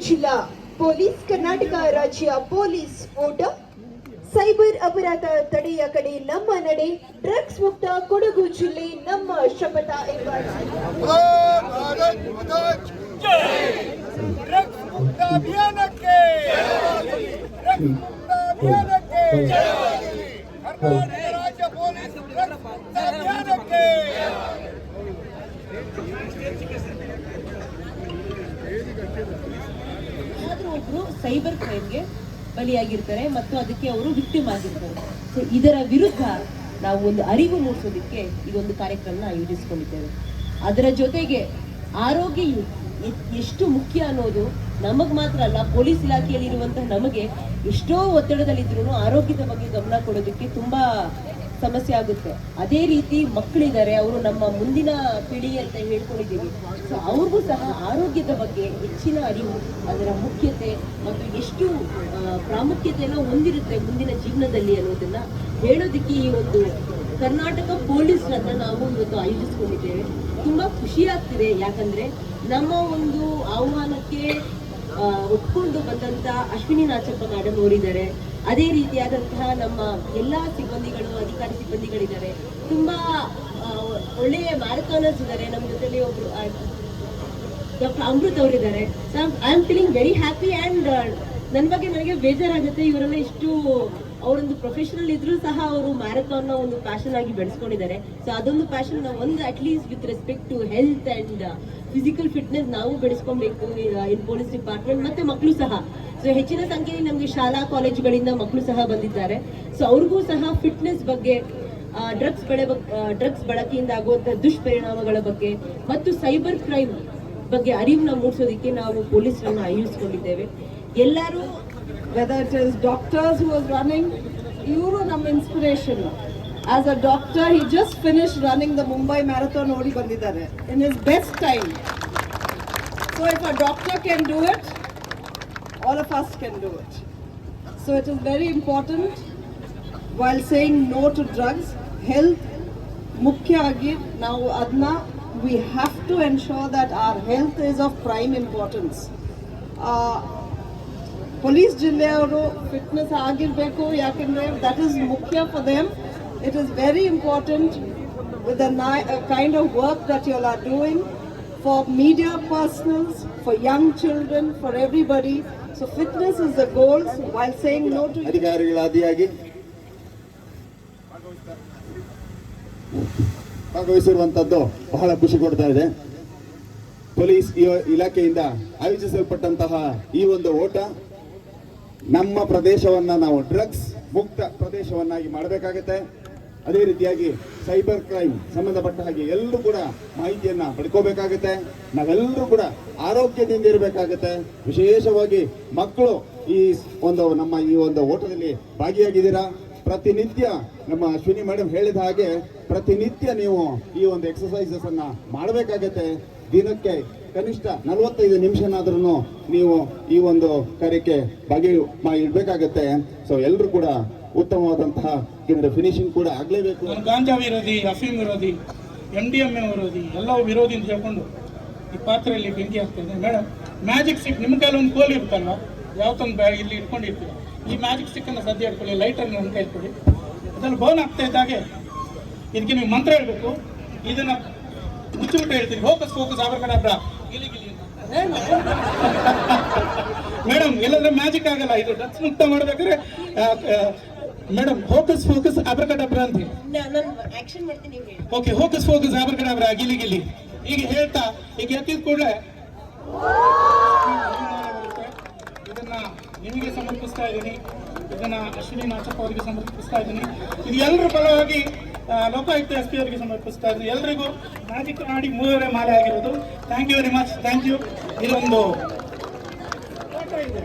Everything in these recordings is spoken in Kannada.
ಜಿಲ್ಲಾ ಪೊಲೀಸ್, ಕರ್ನಾಟಕ ರಾಜ್ಯ ಪೊಲೀಸ್ ಓಟ, ಸೈಬರ್ ಅಪರಾಧ ತಡೆಯ ಕಡೆ ನಮ್ಮ ನಡೆ, ಡ್ರಗ್ಸ್ ಮುಕ್ತ ಕೊಡಗು ಜಿಲ್ಲೆ ನಮ್ಮ ಶಪಥ ಎಂಬ ಅಭಿಯಾನಕ್ಕೆ ಕರ್ನಾಟಕ ರಾಜ್ಯ ಪೊಲೀಸ್ ಅಭಿಯಾನಕ್ಕೆ ಒಬ್ರು ಸೈಬರ್ ಕ್ರೈಮ್ಗೆ ಬಲಿಯಾಗಿರ್ತಾರೆ ಮತ್ತು ಅದಕ್ಕೆ ಅವರು ವಿಕ್ಟಿಮ್ ಆಗಿರ್ತಾರೆ. ಸೊ ಇದರ ವಿರುದ್ಧ ನಾವು ಒಂದು ಅರಿವು ಮೂಡಿಸೋದಕ್ಕೆ ಇದೊಂದು ಕಾರ್ಯಕ್ರಮ ಆಯೋಜಿಸಿಕೊಂಡಿದ್ದೇವೆ. ಅದರ ಜೊತೆಗೆ ಆರೋಗ್ಯ ಎಷ್ಟು ಮುಖ್ಯ ಅನ್ನೋದು ನಮಗ್ ಮಾತ್ರ ಅಲ್ಲ, ಪೊಲೀಸ್ ಇಲಾಖೆಯಲ್ಲಿ ಇರುವಂತಹ ನಮಗೆ ಎಷ್ಟೋ ಒತ್ತಡದಲ್ಲಿದ್ರು ಆರೋಗ್ಯದ ಬಗ್ಗೆ ಗಮನ ಕೊಡೋದಕ್ಕೆ ತುಂಬಾ ಸಮಸ್ಯೆ ಆಗುತ್ತೆ. ಅದೇ ರೀತಿ ಮಕ್ಕಳಿದ್ದಾರೆ, ಅವರು ನಮ್ಮ ಮುಂದಿನ ಪೀಳಿಗೆ ಅಂತ ಹೇಳ್ಕೊಂಡಿದ್ದೀವಿ. ಸೊ ಅವ್ರಿಗೂ ಸಹ ಆರೋಗ್ಯದ ಬಗ್ಗೆ ಹೆಚ್ಚಿನ ಅರಿವು, ಅದರ ಮುಖ್ಯತೆ ಮತ್ತು ಎಷ್ಟು ಪ್ರಾಮುಖ್ಯತೆಯನ್ನು ಹೊಂದಿರುತ್ತೆ ಮುಂದಿನ ಜೀವನದಲ್ಲಿ ಅನ್ನೋದನ್ನ ಹೇಳೋದಕ್ಕೆ ಈ ಒಂದು ಕರ್ನಾಟಕ ಪೊಲೀಸ್ ಅನ್ನ ನಾವು ಇವತ್ತು ಆಯೋಜಿಸಿಕೊಂಡಿದ್ದೇವೆ. ತುಂಬಾ ಖುಷಿ ಆಗ್ತಿದೆ, ಯಾಕಂದ್ರೆ ನಮ್ಮ ಒಂದು ಆಹ್ವಾನಕ್ಕೆ ಒಪ್ಕೊಂಡು ಬಂದಂತ ಅಶ್ವಿನಿ ನಾಚಪ್ಪ ಮೇಡಮ್ ಅವರಿದ್ದಾರೆ. ಅದೇ ರೀತಿಯಾದಂತಹ ನಮ್ಮ ಎಲ್ಲಾ ಸಿಬ್ಬಂದಿಗಳು, ಅಧಿಕಾರಿ ಸಿಬ್ಬಂದಿಗಳಿದ್ದಾರೆ. ತುಂಬಾ ಒಳ್ಳೆಯ ಮ್ಯಾರಥಾನರ್ಸ್ ಇದ್ದಾರೆ. ನಮ್ಮ ಜೊತೆಲಿ ಒಬ್ರು ಡಾಕ್ಟರ್ ಅಮೃತ್ ಅವರಿದ್ದಾರೆ. I am feeling very happy and ನನ್ನ ಬಗ್ಗೆ ನನಗೆ ಬೇಜಾರಾಗುತ್ತೆ. ಇವರೆಲ್ಲ ಇಷ್ಟು ಅವರೊಂದು ಪ್ರೊಫೆಷನಲ್ ಇದ್ರೂ ಸಹ ಅವರು ಮ್ಯಾರಥಾನ್ನ ಒಂದು ಪ್ಯಾಷನ್ ಆಗಿ ಬೆಳೆಸ್ಕೊಂಡಿದ್ದಾರೆ. ಸೊ ಅದೊಂದು ಪ್ಯಾಷನ್ ಒಂದು at least with respect to health and physical fitness ನಾವು ಬೆಳೆಸ್ಕೊಬೇಕು ಇನ್ ಪೊಲೀಸ್ ಡಿಪಾರ್ಟ್ಮೆಂಟ್, ಮತ್ತೆ ಮಕ್ಕಳು ಸಹ. ಸೊ ಹೆಚ್ಚಿನ ಸಂಖ್ಯೆಯಲ್ಲಿ ನಮಗೆ ಶಾಲಾ ಕಾಲೇಜುಗಳಿಂದ ಮಕ್ಕಳು ಸಹ ಬಂದಿದ್ದಾರೆ. ಸೊ ಅವ್ರಿಗೂ ಸಹ ಫಿಟ್ನೆಸ್ ಬಗ್ಗೆ, ಡ್ರಗ್ಸ್ ಬಳಕೆಯಿಂದ ಆಗುವಂತಹ ದುಷ್ಪರಿಣಾಮಗಳ ಬಗ್ಗೆ ಮತ್ತು ಸೈಬರ್ ಕ್ರೈಮ್ ಬಗ್ಗೆ ಅರಿವನ್ನ ಮೂಡಿಸೋದಕ್ಕೆ ನಾವು ಪೊಲೀಸರನ್ನು ಆಯೋಜಿಸಿಕೊಂಡಿದ್ದೇವೆ. ಎಲ್ಲರೂ whether it is doctors who was running, iವರು ನಮ್ಮ inspiration. As a doctor, he just finished running the Mumbai Marathon, odi bandidare in his best time. So if a doctor can do it, all of us can do it. So it is very important, while saying no to drugs, health mukhya agi ನಾವು adna we have to ensure that our health is of prime importance. Police ಜಿಲ್ಲೆಯವರು ಫಿಟ್ನೆಸ್ ಆಗಿರಬೇಕು, ಯಾಕೆಂದರೆ ದಟ್ ಈಸ್ ಮುಖ್ಯ for them. It is very important with the kind of work that you are doing for media personals, for young children, for everybody. So fitness is the goals while saying no to. ಅಧಿಕಾರಿಗಳಾದಿಯಾಗಿ ಭಾಗವಹಿಸಿರುವಂತದ್ದು ಬಹಳ ಖುಷಿ ಕೊಡ್ತಾ ಇದೆ. ಪೊಲೀಸ್ ಇಲಾಖೆಯಿಂದ ಆಯೋಜಿಸಲ್ಪಟ್ಟಂತಹ ಈ ಒಂದು ಓಟ ನಮ್ಮ ಪ್ರದೇಶವನ್ನ ನಾವು ಡ್ರಗ್ಸ್ ಮುಕ್ತ ಪ್ರದೇಶವನ್ನಾಗಿ ಮಾಡಬೇಕಾಗತ್ತೆ. ಅದೇ ರೀತಿಯಾಗಿ ಸೈಬರ್ ಕ್ರೈಮ್ ಸಂಬಂಧಪಟ್ಟ ಹಾಗೆ ಎಲ್ಲರೂ ಕೂಡ ಮಾಹಿತಿಯನ್ನ ಪಡ್ಕೋಬೇಕಾಗತ್ತೆ. ನಾವೆಲ್ಲರೂ ಕೂಡ ಆರೋಗ್ಯದಿಂದ ಇರಬೇಕಾಗತ್ತೆ. ವಿಶೇಷವಾಗಿ ಮಕ್ಕಳು ನಮ್ಮ ಈ ಒಂದು ಓಟದಲ್ಲಿ ಭಾಗಿಯಾಗಿದ್ದೀರಾ. ಪ್ರತಿನಿತ್ಯ ನಮ್ಮ ಅಶ್ವಿನಿ ಮೇಡಮ್ ಹೇಳಿದ ಹಾಗೆ ಪ್ರತಿನಿತ್ಯ ನೀವು ಈ ಒಂದು ಎಕ್ಸಸೈಸಸ್ ಅನ್ನ ಮಾಡಬೇಕಾಗತ್ತೆ. ದಿನಕ್ಕೆ ಕನಿಷ್ಠ 45 ನಿಮಿಷನಾದ್ರೂ ನೀವು ಈ ಒಂದು ಕಾರ್ಯಕ್ಕೆ ಇಡಬೇಕಾಗತ್ತೆ. ಸೊ ಎಲ್ಲರೂ ಕೂಡ ಉತ್ತಮವಾದಂತಹ ಫಿನಿಶಿಂಗ್ ಕೂಡ ಆಗ್ಲೇಬೇಕು. ಗಾಂಜಾ ವಿರೋಧಿ, ಅಫೀಮ್ ವಿರೋಧಿ, MDMA ವಿರೋಧಿ, ಎಲ್ಲವೂ ವಿರೋಧಿ ಅಂತ ಹೇಳ್ಕೊಂಡು ಈ ಪಾತ್ರೆಯಲ್ಲಿ ಬೆಂಕಿ ಆಗ್ತದೆ. ಮೇಡಮ್, ಮ್ಯಾಜಿಕ್ ಸ್ಟಿಕ್ ನಿಮ್ಮ ಕೈಲಿ ಒಂದು ಕೋಲ್ ಇರುತ್ತಲ್ವ, ಯಾವತ್ತೊಂದು ಇಲ್ಲಿ ಇಟ್ಕೊಂಡಿರ್ತೀವಿ. ಈ ಮ್ಯಾಜಿಕ್ ಸ್ಟಿಕ್ ಅನ್ನು ಸದ್ಯ ಇಟ್ಕೊಳ್ಳಿ, ಲೈಟರ್ನ ಒಂದು ಕೈ ಇಟ್ಕೊಳ್ಳಿ. ಅದನ್ನು ಬರ್ನ್ ಆಗ್ತಾ ಇದ್ದಾಗೆ ಇದಕ್ಕೆ ನೀವು ಮಂತ್ರ ಹೇಳ್ಬೇಕು. ಇದನ್ನ ಮುಚ್ಚಿಬಿಟ್ಟು ಹೇಳ್ತೀವಿ, ಹೋಕಸ್ ಫೋಕಸ್ ಆಬ್ರಕಡಾಬ್ರಾ ಗಿಲಿ ಗಿಲಿ. ಮೇಡಮ್, ಎಲ್ಲಾದ್ರೂ ಮ್ಯಾಜಿಕ್ ಆಗಲ್ಲ. ಇದು ಡ್ರಗ್ಸ್ ಮುಕ್ತ ಮಾಡ್ಬೇಕಾದ್ರೆ ಮೇಡಮ್ ಹೋಕಸ್ ಫೋಕಸ್ ಆಬ್ರಕಡಾಬ್ರಾ ಅಂತ ಓಕೆ, ಹೋಕಸ್ ಫೋಕಸ್ ಆಬ್ರಕಡಾಬ್ರಾ ಗಿಲಿ ಗಿಲಿ ಈಗ ಹೇಳ್ತಾ ಈಗ ಎತ್ತಿದ ಕೂಡಲೇ ಇದನ್ನ ನಿಮಗೆ ಸಮರ್ಪಿಸ್ತಾ ಇದ್ದೀನಿ. ಇದನ್ನ ಅಶ್ವಿನಿ ನಾಚಪ್ಪ ಅವರಿಗೆ ಸಮರ್ಪಿಸ್ತಾ ಇದ್ದೀನಿ. ಇದು ಎಲ್ಲರ ಫಲವಾಗಿ ಲೋಕಾಯುಕ್ತ SP ಅವರಿಗೆ ಸಮರ್ಪಿಸ್ತಾ ಇದ್ದೀನಿ. ಎಲ್ರಿಗೂ ಮ್ಯಾಜಿಕ್ ಮಾಡಿ 3 ಮಾಲೆ ಆಗಿರೋದು. Thank you very much. Thank you. ಇದೊಂದು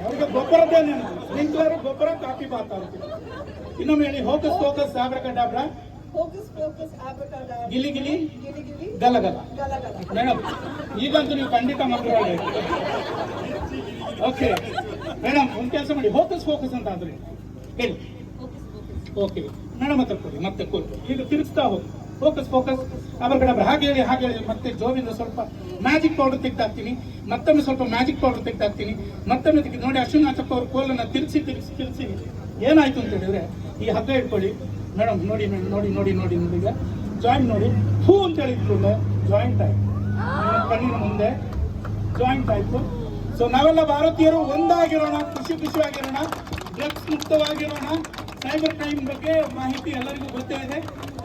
ಅವ್ರಿಗೆ ಗೊಬ್ಬರದೇ ಸ್ಪ್ರಿಂಕ್ಲರ್ ಗೊಬ್ಬರ ಕಾಫಿ ಬಾತ್ ಆಗುತ್ತೆ. ಇನ್ನೊಮ್ಮೆ ಹೇಳಿ, ಹೋಕಸ್ ಫೋಕಸ್ ಆಬ್ರಕಡಾಬ್ರಾ ಗಿಲಿ ಗಿಲಿ ಗಲಗಲ. ಮೇಡಮ್, ಈಗಂತೂ ನೀವು ಖಂಡಿತ ಮಕ್ಕಳು ಓಕೆ. ಮೇಡಮ್, ಒಂದು ಕೆಲಸ ಮಾಡಿ, ಹೋಕಸ್ ಫೋಕಸ್ ಅಂತ ಆದ್ರೆ ಹೇಳಿ. ಓಕೆ ಮೇಡಮ್, ಮತ್ತೆ ಕೊಡಿ, ಮತ್ತೆ ಕೊಡಿ. ಈಗ ತಿರುಗಿಸ್ತಾ ಹೋಗಿ ಫೋಕಸ್ ಅವರ ಹಾಗೆ ಹೇಳಿ ಮತ್ತೆ ಜೋಬಿಂದ ಸ್ವಲ್ಪ ಮ್ಯಾಜಿಕ್ ಪೌಡರ್ ತೆಗೆದಾಕ್ತೀನಿ, ಮತ್ತೊಮ್ಮೆ ಸ್ವಲ್ಪ ಮ್ಯಾಜಿಕ್ ಪೌಡರ್ ತೆಗೆದಾಕ್ತೀನಿ, ಮತ್ತೊಮ್ಮೆ ತೆಗೆದು ನೋಡಿ ಅಶ್ವಿನ್ ಆಚಪ್ಪ ಅವ್ರ ಕೋಲನ್ನು ತಿರ್ಸಿ ಏನಾಯ್ತು ಅಂತ ಹೇಳಿದ್ರೆ, ಈ ಹಗ್ಗ ಇಟ್ಕೊಳ್ಳಿ ಮೇಡಮ್, ನೋಡಿ ಈಗ ಜಾಯಿಂಟ್ ನೋಡಿ, ಹೂ ಅಂತ ಹೇಳಿದ್ರು ಜಾಯಿಂಟ್ ಆಯ್ತು, ಕಣ್ಣಿನ ಮುಂದೆ ಜಾಯಿಂಟ್ ಆಯ್ತು. ಸೊ ನಾವೆಲ್ಲ ಭಾರತೀಯರು ಒಂದಾಗಿರೋಣ, ಖುಷಿಯಾಗಿರೋಣ, ಡ್ರಗ್ಸ್ ಮುಕ್ತವಾಗಿರೋಣ. ಸೈಬರ್ ಕ್ರೈಮ್ ಬಗ್ಗೆ ಮಾಹಿತಿ ಎಲ್ಲರಿಗೂ ಗೊತ್ತೇ ಇದೆ.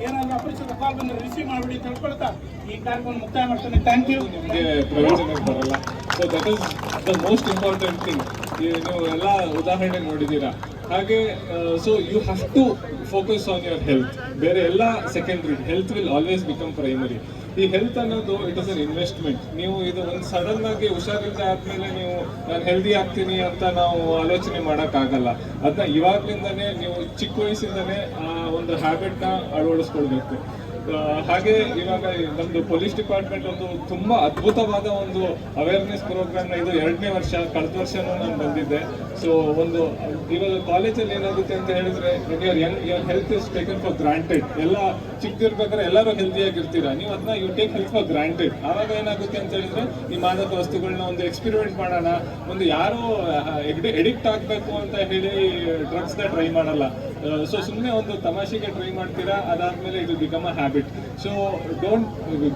ಏನಾದ್ರು ಅಪರಿಚಿತ ಕಾಲ್ ಬಂದ್ರೆ ರಿಸೀವ್ ಮಾಡಿಬಿಡಿ ತಿಳ್ಕೊಳ್ತಾ ಈ ಕಾರ್ಯಕ್ರಮ ಮುಕ್ತಾಯ ಮಾಡ್ತಾನೆ. Thank you. ನಿಮಗೆ ಪ್ರಯೋಜನಕ್ಕೆ ಬರಲ್ಲ. So that is the most important thing. ನೀವು ಎಲ್ಲ ಉದಾಹರಣೆ ನೋಡಿದ್ದೀರಾ. ಹಾಗೆ so you have to focus on your health. ಬೇರೆ ಎಲ್ಲ secondary, health will always become primary. ಈ ಹೆಲ್ತ್ ಅನ್ನೋದು ಇಟ್ ಇಸ್ ಅನ್ ಇನ್ವೆಸ್ಟ್ಮೆಂಟ್. ನೀವು ಇದು ಒಂದು ಸಡನ್ ಆಗಿ ಹುಷಾರಿಲ್ಲದೆ ಆದ್ಮೇಲೆ ನೀವು ನಾನು ಹೆಲ್ದಿ ಆಗ್ತೀನಿ ಅಂತ ನಾವು ಆಲೋಚನೆ ಮಾಡೋಕ್ಕಾಗಲ್ಲ. ಅದನ್ನ ಇವಾಗ್ಲಿಂದಾನೇ ನೀವು ಚಿಕ್ಕ ವಯಸ್ಸಿಂದನೇ ಒಂದು ಹ್ಯಾಬಿಟ್ನ ಅಳವಡಿಸ್ಕೊಳ್ಬೇಕು. ಹಾಗೆ ಇವಾಗ ನಮ್ದು ಪೊಲೀಸ್ ಡಿಪಾರ್ಟ್ಮೆಂಟ್ ಒಂದು ತುಂಬಾ ಅದ್ಭುತವಾದ ಒಂದು ಅವೇರ್ನೆಸ್ ಪ್ರೋಗ್ರಾಮ್ನ, ಇದು 2ನೇ ವರ್ಷ, ಕಳೆದ ವರ್ಷನೂ ನಾನು ಬಂದಿದ್ದೆ. ಸೊ ಒಂದು ಇವಾಗ ಕಾಲೇಜಲ್ಲಿ ಏನಾಗುತ್ತೆ ಅಂತ ಹೇಳಿದ್ರೆ, your health is taken for granted. ಎಲ್ಲ ಚಿಕ್ಕದಿರ್ಬೇಕಾದ್ರೆ ಎಲ್ಲರೂ ಹೆಲ್ತಿಯಾಗಿರ್ತೀರಾ, ನೀವು ಅದನ್ನ you take health for granted. ಆವಾಗ ಏನಾಗುತ್ತೆ ಅಂತ ಹೇಳಿದ್ರೆ, ಈ ಮಾದಕ ವಸ್ತುಗಳನ್ನ ಒಂದು ಎಕ್ಸ್ಪೆರಿಮೆಂಟ್ ಮಾಡೋಣ, ಒಂದು ಯಾರು ಎಡಿಕ್ಟ್ ಆಗಬೇಕು ಅಂತ ಹೇಳಿ ಡ್ರಗ್ಸ್ನ ಟ್ರೈ ಮಾಡಲ್ಲ. ಸೊ ಸುಮ್ಮನೆ ಒಂದು ತಮಾಷೆಗೆ ಟ್ರೈ ಮಾಡ್ತೀರಾ, ಅದಾದ್ಮೇಲೆ ಇದು become a habit. So don't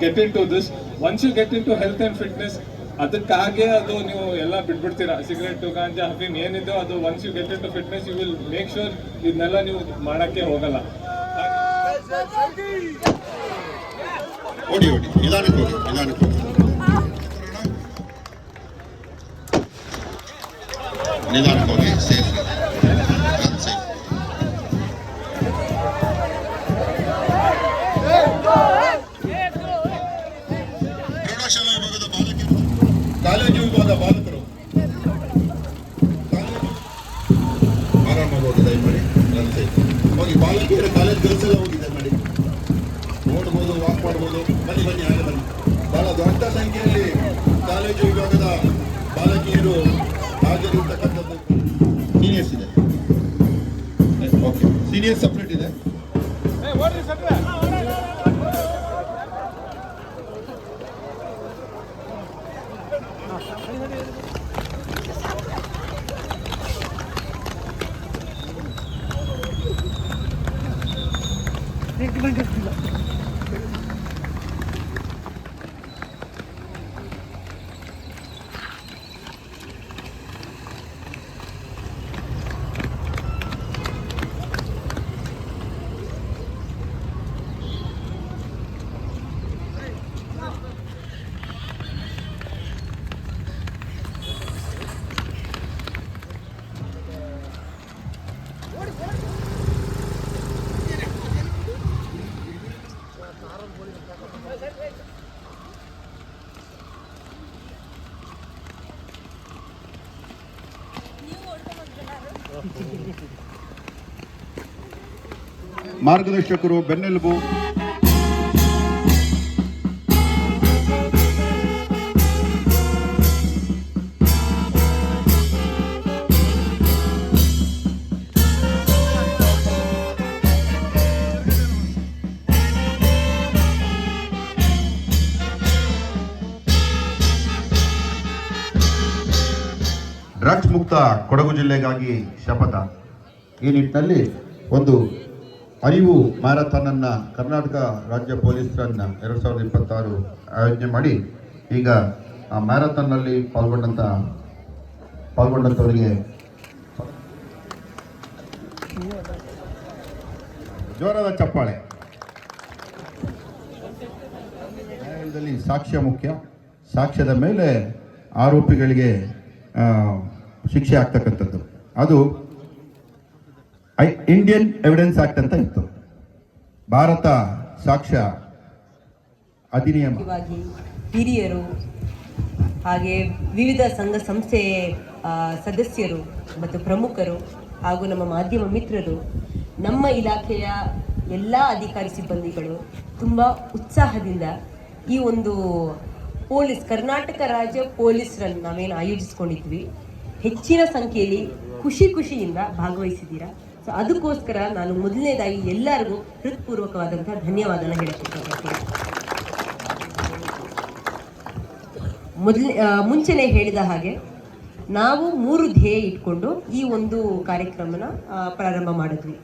get into this. Once you get into health and fitness, ಅದಕ್ಕಾಗೆ ಅದು ನೀವು ಎಲ್ಲ ಬಿಟ್ಬಿಡ್ತೀರಾ. ಸಿಗರೇಟು, ಗಾಂಜಾ, ಹಫೀಮ್ ಏನಿದೆಯೋ ಅದು once you get into fitness you will make sure ಇದನ್ನೆಲ್ಲ ನೀವು ಮಾಡೋಕ್ಕೆ ಹೋಗಲ್ಲ. ಓಡಿ ನಿಧಾನಕ್ಕೆ ಹೋಗಿ ಸೇಫ್. ಪ್ರೌಢಶಾಲಾ ವಿಭಾಗದ ಬಾಲಕಿಯರು, ಕಾಲೇಜು ವಿಭಾಗದ ಬಾಲಕರು ಆರಾಮಾಗಿ ಹೋಗಿ ದಯಮಾಡಿ ಹೋಗಿ. ಬಾಲಕಿಯರು ಕಾಲೇಜ್ ಕೆಲಸ ಎಲ್ಲ ಹೋಗಿದೆ ಮಾಡಿ, ನೋಡ್ಬೋದು, ವಾಕ್ ಮಾಡ್ಬೋದು. ಬನ್ನಿ ಹಾಗೆ ಬನ್ನಿ. ಬಹಳ ದೊಡ್ಡ ಸಂಖ್ಯೆಯಲ್ಲಿ ಕಾಲೇಜು ವಿಭಾಗದ ಬಾಲಕಿಯರು ಹಾಜರಿರ್ತಕ್ಕಂಥದ್ದು. ಸೀನಿಯರ್ಸ್ ಇದೆ, ಓಕೆ, ಸೀನಿಯರ್ ಸಪ್ರೇಟ್ ಇದೆ. ಮಾರ್ಗದರ್ಶಕರು, ಬೆನ್ನೆಲುಬು. ಡ್ರಗ್ಸ್ ಮುಕ್ತ ಕೊಡಗು ಜಿಲ್ಲೆಗಾಗಿ ಶಪಥ. ಈ ನಿಟ್ಟಿನಲ್ಲಿ ಒಂದು ಅರಿವು ಮ್ಯಾರಥಾನ್ ಅನ್ನ ಕರ್ನಾಟಕ ರಾಜ್ಯ ಪೊಲೀಸ್ ರನ್ 2026 ಆಯೋಜನೆ ಮಾಡಿ, ಈಗ ಆ ಮ್ಯಾರಥಾನ್ ನಲ್ಲಿ ಪಾಲ್ಗೊಂಡಂತವರಿಗೆ ಜೋರಾದ ಚಪ್ಪಾಳೆ. ನ್ಯಾಯಾಲಯದಲ್ಲಿ ಸಾಕ್ಷ್ಯ ಮುಖ್ಯ. ಸಾಕ್ಷ್ಯದ ಮೇಲೆ ಆರೋಪಿಗಳಿಗೆ ಶಿಕ್ಷೆ ಆಗ್ತಕ್ಕಂಥದ್ದು. ಅದು ಇಂಡಿಯನ್ ಎವಿಡೆನ್ಸ್ ಆಕ್ಟ್ ಅಂತ ಇತ್ತು. ಭಾರತ ಸಾಕ್ಷ್ಯ ಅಧಿನಿಯಮ. ಹಿರಿಯರು ಹಾಗೆ ವಿವಿಧ ಸಂಘ ಸಂಸ್ಥೆ ಸದಸ್ಯರು ಮತ್ತು ಪ್ರಮುಖರು ಹಾಗೂ ನಮ್ಮ ಮಾಧ್ಯಮ ಮಿತ್ರರು, ನಮ್ಮ ಇಲಾಖೆಯ ಎಲ್ಲ ಅಧಿಕಾರಿ ಸಿಬ್ಬಂದಿಗಳು ತುಂಬ ಉತ್ಸಾಹದಿಂದ ಈ ಒಂದು ಕರ್ನಾಟಕ ರಾಜ್ಯ ಪೊಲೀಸ್ ರನ್ ನಾವೇನು ಆಯೋಜಿಸ್ಕೊಂಡಿದ್ವಿ, ಹೆಚ್ಚಿನ ಸಂಖ್ಯೆಯಲ್ಲಿ ಖುಷಿಯಿಂದ ಭಾಗವಹಿಸಿದ್ದೀರಾ. ಸೊ ಅದಕ್ಕೋಸ್ಕರ ನಾನು ಮೊದಲನೇದಾಗಿ ಎಲ್ಲರಿಗೂ ಹೃತ್ಪೂರ್ವಕವಾದಂತಹ ಧನ್ಯವಾದನ ಹೇಳಕ್ಕೆ ಇಷ್ಟಪಡ್ತೀನಿ. ಮುಂಚೆನೆ ಹೇಳಿದ ಹಾಗೆ ನಾವು 3 ಧ್ಯೇಯ ಇಟ್ಕೊಂಡು ಈ ಒಂದು ಕಾರ್ಯಕ್ರಮನ ಪ್ರಾರಂಭ ಮಾಡಿದ್ವಿ.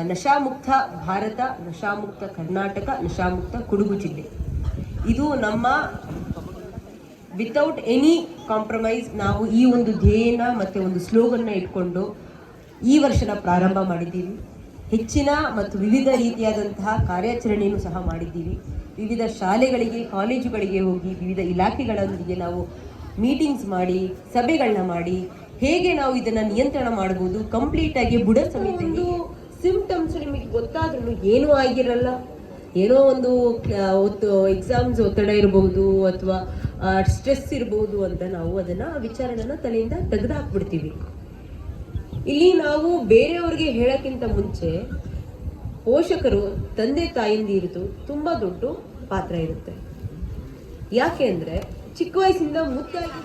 ನಶಾಮುಕ್ತ ಭಾರತ, ನಶಾಮುಕ್ತ ಕರ್ನಾಟಕ, ನಶಾಮುಕ್ತ ಕೊಡಗು ಜಿಲ್ಲೆ. ಇದು ನಮ್ಮ ವಿತೌಟ್ ಎನಿ ಕಾಂಪ್ರಮೈಸ್ ನಾವು ಈ ಒಂದು ಧ್ಯೇಯನ ಮತ್ತು ಒಂದು ಸ್ಲೋಗನ್ನ ಇಟ್ಕೊಂಡು ಈ ವರ್ಷನ ಪ್ರಾರಂಭ ಮಾಡಿದ್ದೀವಿ. ಹೆಚ್ಚಿನ ಮತ್ತು ವಿವಿಧ ರೀತಿಯಾದಂತಹ ಕಾರ್ಯಾಚರಣೆಯನ್ನು ಸಹ ಮಾಡಿದ್ದೀವಿ. ವಿವಿಧ ಶಾಲೆಗಳಿಗೆ, ಕಾಲೇಜುಗಳಿಗೆ ಹೋಗಿ ವಿವಿಧ ಇಲಾಖೆಗಳೊಂದಿಗೆ ನಾವು ಮೀಟಿಂಗ್ಸ್ ಮಾಡಿ, ಸಭೆಗಳನ್ನ ಮಾಡಿ, ಹೇಗೆ ನಾವು ಇದನ್ನು ನಿಯಂತ್ರಣ ಮಾಡ್ಬೋದು, ಕಂಪ್ಲೀಟಾಗಿ ಬುಡ ಸಮೇತ ಸಿಂಪ್ಟಮ್ಸ್ ನಿಮಗೆ ಗೊತ್ತಾದ್ರೂ ಏನೂ ಆಗಿರಲ್ಲ, ಏನೋ ಒಂದು ಎಕ್ಸಾಮ್ಸ್ ಒತ್ತಡ ಇರಬಹುದು ಅಥವಾ ಸ್ಟ್ರೆಸ್ ಇರಬಹುದು ಅಂತ ನಾವು ಅದನ್ನ ವಿಚಾರನ ತಲೆಯಿಂದ ತೆಗೆದು ಹಾಕ್ಬಿಡ್ತೀವಿ. ಇಲ್ಲಿ ನಾವು ಬೇರೆಯವ್ರಿಗೆ ಹೇಳಕ್ಕಿಂತ ಮುಂಚೆ ಪೋಷಕರು, ತಂದೆ ತಾಯಿಂದಿರದು ತುಂಬಾ ದೊಡ್ಡ ಪಾತ್ರ ಇರುತ್ತೆ. ಯಾಕೆ ಅಂದ್ರೆ ಚಿಕ್ಕ ವಯಸ್ಸಿಂದ ಮುದ್ದಾಗಿ